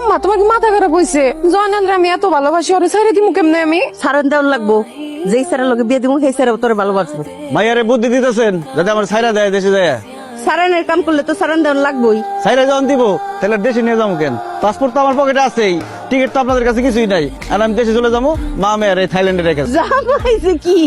আম্মা তোমার কি মাথা খারাপ হয়েছে? জয়নালরে আমি এত ভালোবাসি, ওরে ছেড়ে দিমু কেমনে আমি? সারান দেওয়ার লাগবো, যেই সারার লগে বিয়ে দিব সেই সারা তোর ভালোবাসবো। মাইয়ারে বুদ্ধি দিতেছেন যাতে আমার ছাইরা দেয় দেশে যায়। সারানের কাম করলে তো সারান দেওয়ার লাগবোই। ছাইরা যখন দিব তাহলে দেশে নিয়ে যাবো কেন? পাসপোর্ট তো আমার পকেটে আছেই, টিকিট তো আপনাদের কাছে কিছুই নাই। আর আমি দেশে চলে যাবো, মা মেয়ের এই থাইল্যান্ডে রেখে। জামাইছে কি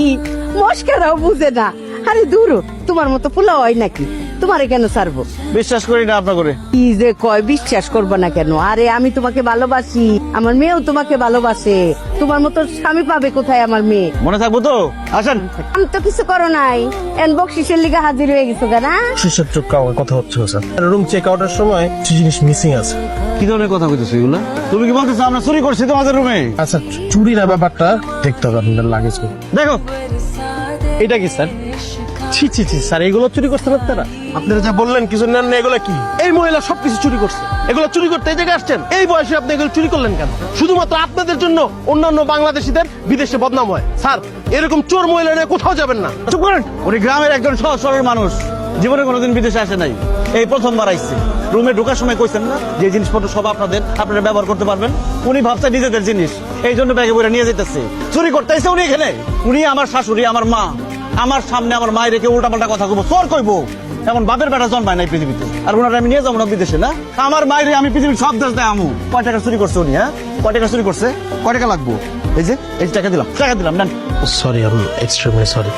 মস্কারাও বুঝে না। আরে দূর, তোমার মতো পোলা হয় নাকি? তোমারে কেন ছাড়বো? বিশ্বাস করি না আপনার করে। কি যে কয়, বিশ্বাস করবো না কেন? আরে আমি তোমাকে ভালোবাসি, আমার মেয়েও তোমাকে ভালোবাসে। তোমার মতো স্বামী পাবে কোথায় আমার মেয়ে? মনে থাকবো তো? আসেন। আমি তো কিছু করো নাই, এন বকশিসের লিগে হাজির হয়ে গেছো কেনা? শিশুর চোখ কথা হচ্ছে স্যার। রুম চেক আউটের সময় কিছু জিনিস মিসিং আছে। কি ধরনের কথা কইতেছো এগুলা? তুমি কি বলতেছো আমরা চুরি করছি তোমাদের রুমে? আচ্ছা, চুরি না ব্যাপারটা দেখতে হবে আপনাদের লাগেজ। দেখো এটা কি স্যার? ছি ছি ছি স্যার, এগুলো চুরি করছেন আপনারা? আপনারা যা বললেন কিছু নেন না, এগুলো কি? এই মহিলা সবকিছু চুরি করছে। এগুলো চুরি করতে এই জায়গায় আসছেন? এই বয়সে আপনি এগুলো চুরি করলেন কেন? শুধুমাত্র আপনাদের জন্য অন্যান্য বাংলাদেশিদের বিদেশে বদনাম হয়। স্যার, এরকম চোর মহিলা নিয়ে কোথাও যাবেন না। চুপ করেন। উনি গ্রামের একজন সহজ সরল মানুষ, জীবনে কোনোদিন বিদেশে আসে নাই, এই প্রথমবার আইছে। রুমে ঢোকার সময় কইছেন না যে জিনিসপত্র সব আপনারা ব্যবহার করতে পারবেন। উনি ভাবছে নিজেদের জিনিস, এই জন্য ব্যাগে বইরা নিয়ে যেতেছে। চুরি করতে আইছে উনি এখানে। উনি আমার শাশুড়ি, আমার মা, আমার সামনে আমার মায়ের রেখে উল্টাপাল্টা কথা কইবো, চোর কইবো। এমন বাপের বেটা জন্মায় নাই পৃথিবীতে। আর ওনারা আমি নিয়ে যাবো না বিদেশে না? আমার মায়ের আমি পৃথিবীর সব দেশ দেয় আমু। কয় টাকা চুরি করছে উনি? হ্যাঁ, কয় টাকা চুরি করছে? কয় টাকা লাগবো? এই যে টাকা দিলাম নেন। সরি, আমি এক্সট্রিমলি সরি।